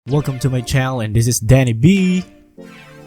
Welcome to my channel, and this is Danny B.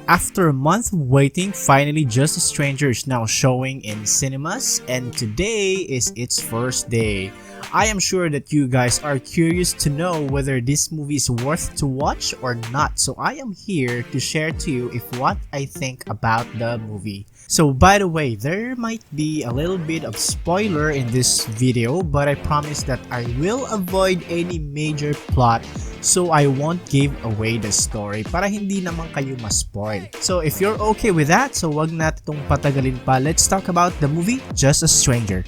After a month of waiting, finally Just a Stranger is now showing in cinemas, and today is its first day. I am sure that you guys are curious to know whether this movie is worth to watch or not, so I am here to share to you what I think about the movie. So by the way, there might be a little bit of spoiler in this video, but I promise that I will avoid any major plot, so I won't give away the story para hindi naman kayo ma-spoil. So if you're okay with that, so wag natin itong patagalin pa. Let's talk about the movie Just a Stranger.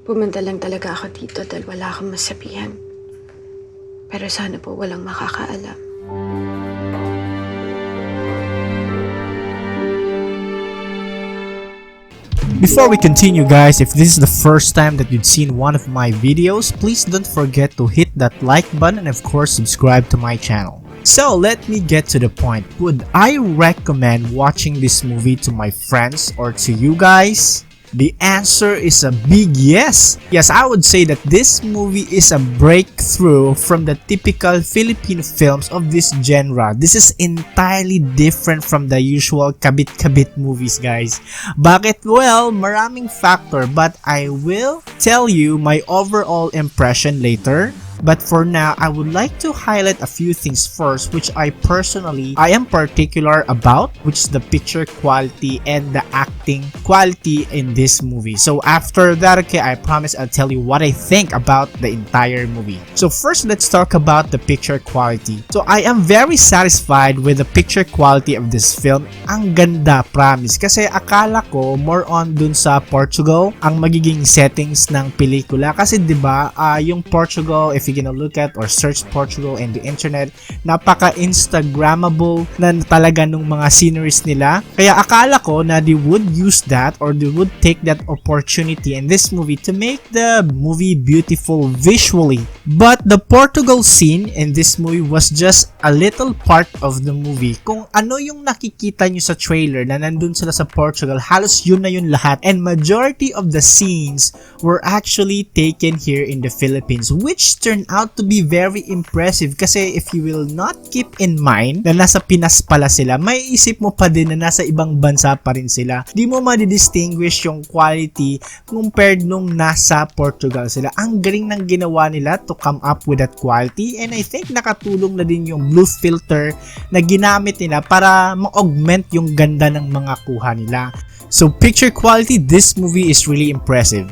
Pumunta lang talaga ako dito dahil wala akong masabihan. Pero sana po walang makakaalam. Before we continue, guys, if this is the first time that you've seen one of my videos, please don't forget to hit that like button and of course subscribe to my channel. So let me get to the point. Would I recommend watching this movie to my friends or to you guys? The answer is a big yes. Yes, I would say that this movie is a breakthrough from the typical Filipino films of this genre. This is entirely different from the usual kabit-kabit movies, guys. Bakit? Well, maraming factor, but I will tell you my overall impression later. But for now, I would like to highlight a few things first, which I am particular about, which is the picture quality and the acting quality in this movie. So after that, okay, I promise I'll tell you what I think about the entire movie. So first, let's talk about the picture quality. So I am very satisfied with the picture quality of this film. Ang ganda, promise. Kasi akala ko more on dun sa Portugal ang magiging settings ng pelikula. Kasi diba, yung Portugal, if you gonna look at or search Portugal in the internet, napaka-instagrammable na talaga nung mga sceneries nila. Kaya akala ko na they would use that or they would take that opportunity in this movie to make the movie beautiful visually. But the Portugal scene in this movie was just a little part of the movie. Kung ano yung nakikita nyo sa trailer na nandun sila sa Portugal, halos yun na yun lahat. And majority of the scenes were actually taken here in the Philippines, which turned out to be very impressive kasi if you will not keep in mind na nasa Pinas pala sila, may isip mo pa din na nasa ibang bansa pa rin sila. Di mo ma-distinguish yung quality compared nung nasa Portugal sila. Ang galing ng ginawa nila to come up with that quality, and I think nakatulong na din yung blue filter na ginamit nila para ma-augment yung ganda ng mga kuha nila. So picture quality, this movie is really impressive.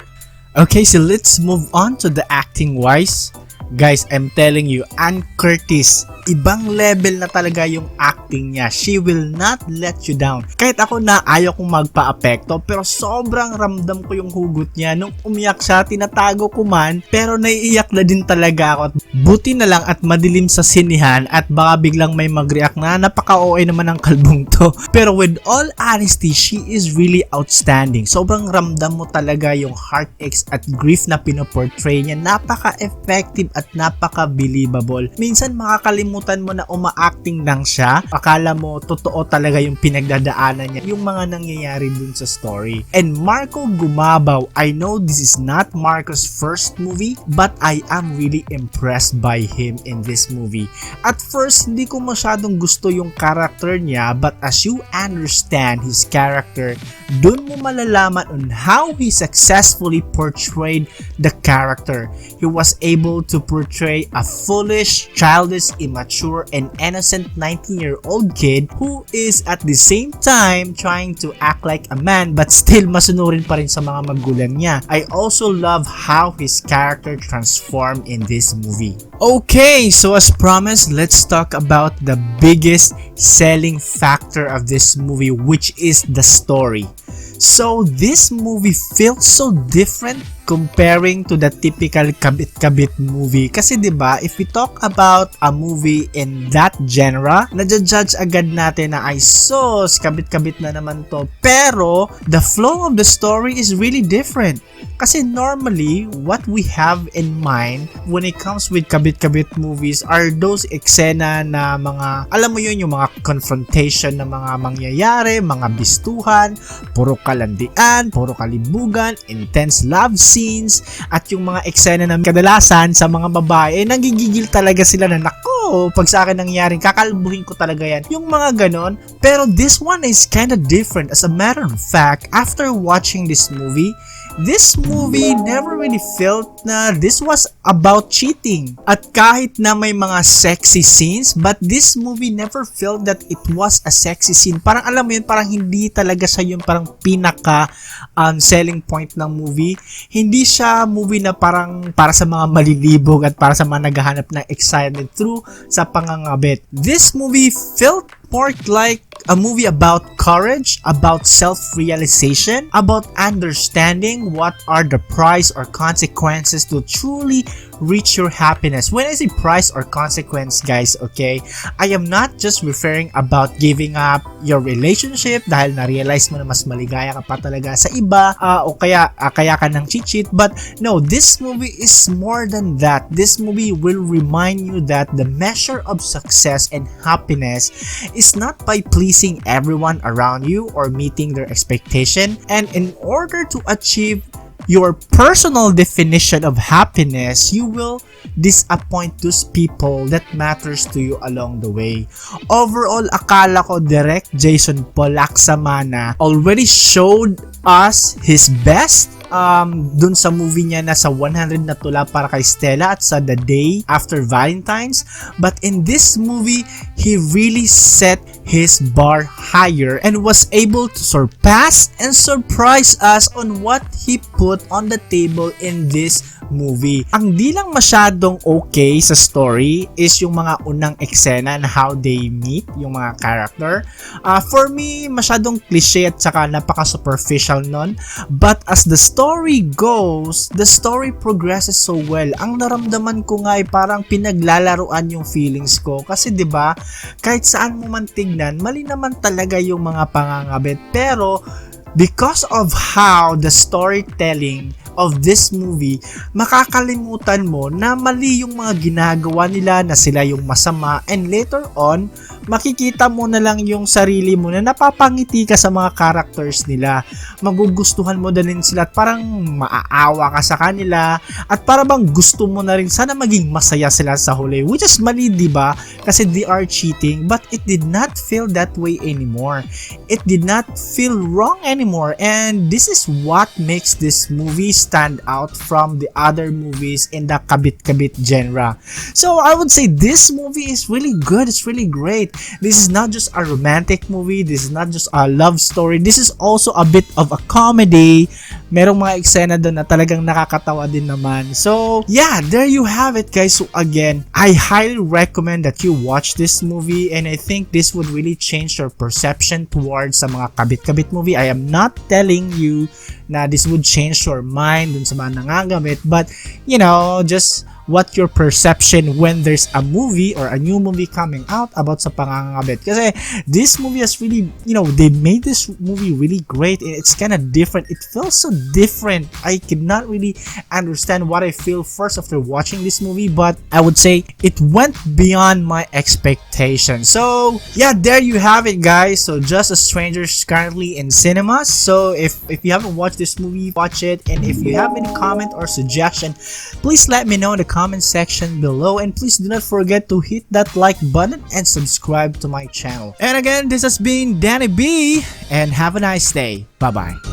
Okay, so let's move on to the acting wise. Guys, I'm telling you, Ann Curtis, ibang level na talaga yung acting niya. She will not let you down. Kahit ako na ayaw kong magpa-apekto, pero sobrang ramdam ko yung hugot niya. Nung umiyak siya, tinatago ko man, pero naiiyak na din talaga ako. Buti na lang at madilim sa sinihan at baka biglang may mag-react na napaka-OA naman ng kalbong to. Pero with all honesty, she is really outstanding. Sobrang ramdam mo talaga yung heartaches at grief na pinoportray niya. Napaka-effective at napaka-believable. Minsan makakalimutan mo na uma-acting lang siya. Akala mo totoo talaga yung pinagdadaanan niya, yung mga nangyayari dun sa story. And Marco Gumabao, I know this is not Marco's first movie, but I am really impressed by him in this movie. At first, hindi ko masyadong gusto yung character niya, but as you understand his character, dun mo malalaman on how he successfully portrayed the character. He was able to portray a foolish, childish, immature, and innocent 19-year-old kid who is at the same time trying to act like a man but still masunurin pa rin sa mga magulang niya. I also love how his character transformed in this movie. Okay, so as promised, let's talk about the biggest selling factor of this movie, which is the story. So this movie feels so different comparing to the typical kabit-kabit movie. Kasi 'di ba, if we talk about a movie in that genre, nadja-judge agad natin na ay sos, kabit-kabit na naman to. Pero the flow of the story is really different. Kasi normally, what we have in mind when it comes with kabit-kabit movies are those eksena na mga, alam mo yun, yung mga confrontation na mga mangyayari, mga bistuhan, puro kalandian, puro kalibugan, intense love scene, scenes at yung mga eksena na kadalasan sa mga babae, nagigigil talaga sila na nako, pag sa akin nangyari, kakalbuhin ko talaga yan. Yung mga ganon. Pero this one is kinda different. As a matter of fact, after watching this movie never really felt na this was about cheating. At kahit na may mga sexy scenes, but this movie never felt that it was a sexy scene. Parang alam mo yun, parang hindi talaga siya yung parang pinaka selling point ng movie. Hindi siya movie na parang para sa mga malilibog at para sa mga naghahanap ng excitement through sa pangangabit. This movie felt more like a movie about courage, about self-realization, about understanding what are the price or consequences to truly reach your happiness. When I say price or consequence, guys, okay, I am not just referring about giving up your relationship dahil na-realize mo na mas maligaya ka pa talaga sa iba o kaya ka nang cheat, but no, this movie is more than that. This movie will remind you that the measure of success and happiness is not by pleasing everyone around you or meeting their expectation, and in order to achieve your personal definition of happiness, you will disappoint those people that matters to you along the way. Overall, akala ko Direct Jason Paul Laxamana already showed us his best dun sa movie niya na sa 100 na tula para kay Stella at sa The Day After Valentine's. But in this movie, he really set his bar higher and was able to surpass and surprise us on what he put on the table in this movie. Ang di lang masyadong okay sa story is yung mga unang eksena na how they meet yung mga character. For me, masyadong cliche at saka napaka-superficial nun. But as the story goes, the story progresses so well. Ang naramdaman ko nga ay parang pinaglalaruan yung feelings ko. Kasi 'di ba, kahit saan mo man tignan, mali naman talaga yung mga pangangabit. Pero because of how the storytelling of this movie, makakalimutan mo na mali yung mga ginagawa nila, na sila yung masama, and later on, makikita mo na lang yung sarili mo na napapangiti ka sa mga characters nila. Magugustuhan mo din sila at parang maaawa ka sa kanila at para bang gusto mo na rin sana maging masaya sila sa huli, which is mali, diba? Kasi they are cheating, but it did not feel that way anymore. It did not feel wrong anymore, and this is what makes this movie stand out from the other movies in the kabit-kabit genre. So I would say this movie is really good. It's really great. This is not just a romantic movie. This is not just a love story. This is also a bit of a comedy. Merong mga eksena doon na talagang nakakatawa din naman. So yeah, there you have it, guys. So again, I highly recommend that you watch this movie, and I think this would really change your perception towards sa mga kabit-kabit movie. I am not telling you na this would change your mind dun sa mga nangagamit, but you know, just what your perception when there's a movie or a new movie coming out about sa pangangabit. Kasi this movie has really, you know, they made this movie really great. It's kind of different. It feels so different. I could not really understand what I feel first after watching this movie, but I would say it went beyond my expectations. So yeah, there you have it, guys. So Just a Stranger is currently in cinemas. So if you haven't watched this movie, watch it. And if you have any comment or suggestion, please let me know in the comment section below, and please do not forget to hit that like button and subscribe to my channel. And again, this has been Danny B, and have a nice day. Bye bye.